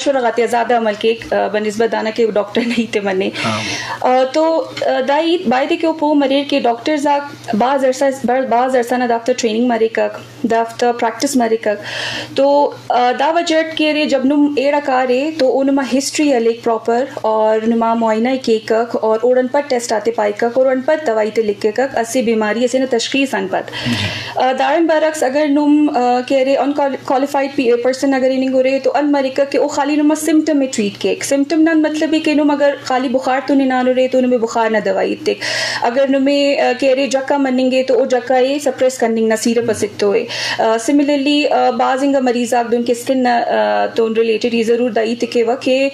شرغاتی زیادہ عمل کے بنسبت دانا کے ڈاکٹر نہیں تھے منے تو دائی بائی کے اوپو مریر کے ڈاکٹرز بعض عرصہ نہ دافتر ٹریننگ مرے کک دافتر پریکٹس مرے کک تو دا وجٹ کے رے جب نم ایڑا کارے تو او نما ہسٹری ہے لیک پراپر اور نما معائنہ کے کک اور اوڑن پر ٹیسٹ آتے پائی کک اور ان پر دوائی تے لکھ کے کک اسے بیماری اسے نہ تشخیص ان پت دارن برعکس اگر نم کہہ رہے ان کوالیفائڈ پرسن اگر انہیں گو رہے تو ان مرے کک کہ او خالی نما سمٹم میں ٹریٹ کے سمٹم نہ مطلب ہے کہ نم اگر خالی بخار تو نہیں نہ رہے تو نمیں بخار نہ دوائی تک اگر نمیں کہہ رہے جکا منیں گے تو او جکا یہ سپریس کرنگ نہ سیرپ سکتو ہے سملرلی بعض انگا مریض آگ دن کے سکن تو ریلیٹڈ یہ ضرور دائی تکے وا کہ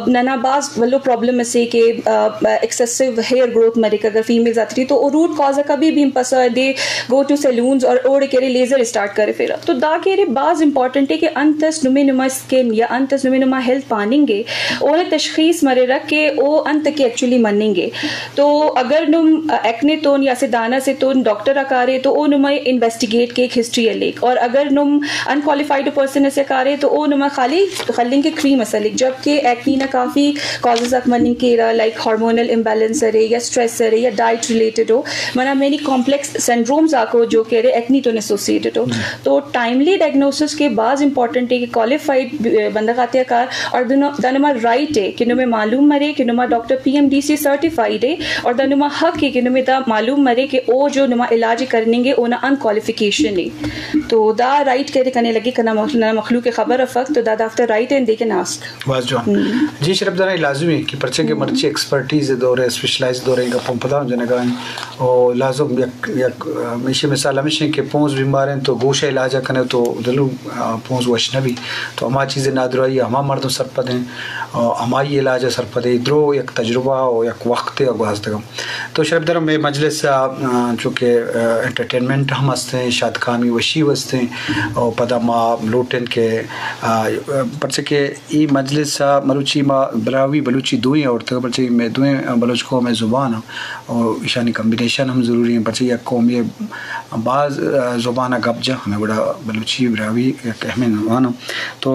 ننا بعض ولو پرابلم اسے کہ ایکسیسو ہیئر گروتھ مرے کہ اگر فیمیل ذاتری تو روٹ کاز کبھی بھی پسا دے گو ٹو سیلونز اور اوڑ کہہ رہے لیزر اسٹارٹ کرے پھر تو دا کہہ رہے بعض امپورٹنٹ ہے کہ انتس نمیں نما اسکن یا انتس نمیں نما ہیلتھ پانیں گے اور تشخیص مرے رکھ کے او انت کے ایکچولی منیں گے تو اگر نم ایکنے تون یا سے دانا سے تون ڈاکٹر اکارے تو او نما انویسٹیگیٹ کے ایک ہسٹری ہے لیک اور اگر نم انکوالیفائڈ پرسن سے کارے تو او نما خالی خلنگ کے کریم اصل جبکہ ایکنی نہ کافی کازز اک مننگ کے لائک ہارمونل امبیلنس رہے یا اسٹریس رہے یا ڈائٹ ریلیٹڈ ہو منا مینی کمپلیکس سینڈرومز آکو جو کہہ رہے ایکنی تو ایسوسیٹڈ ہو تو ٹائملی ڈائگنوسس کے بعض امپورٹنٹ ہے کہ کوالیفائڈ بندہ خاتیہ کار اور دنما رائٹ ہے کہ نمیں معلوم مرے کہ نما ڈاکٹر PMDC سرٹیفائڈ ہے اور دنما حق ہے کہ نمیں دا معلوم مرے کہ او جو نما علاج کرنیں گے اونا ان کوالیفیکیشن ہے تو دا رائٹ کہہ رہے کنے لگی کنا مخلوق خبر افق تو دا دافتر رائٹ ہے دے کے ناسک واز جوان جی شرف دانا لازمی ہے کہ پرچے کے مرچے ایکسپرٹیز دور ہے اسپیشلائز دور ہے کا پمپدا جنے گا اور لازم یک میشے مثال ہمیشہ کہ پونز بیمار ہیں تو گوشہ علاج کرنے تو دلو پونز وشنبی تو ہما چیزیں نادرائی ہما مردوں سرپد ہیں ہمائی علاج سرپد ہے ادھرو یک تجربہ اور یک وقت ہے اگواز تک تو شرف دارم میں مجلس چونکہ انٹرٹینمنٹ ہم ہستے ہیں شادکامی وشی وستے ہیں اور پدا ما لوٹن کے پرچے کہ ای مجلس مروچی ما براوی بلوچی دوئیں اور تک پرچے میں دوئیں بلوچ قوم زبان اور اشانی کمبینیشن ہم ضروری ہیں پرچے یک قوم یہ بعض زبانہ گپ جا ہمیں بڑا بلوچی براوی یک اہم زبان تو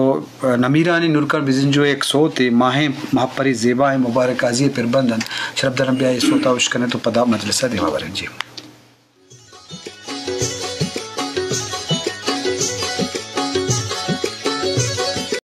نمیرانی نورکر بزن جو ایک صوت ماہیں محپری زیبا ہے مبارک آزی پر بندن شرف درم بیا یہ صوتا وشکنے تو پدا مجلسہ دیوا برن جی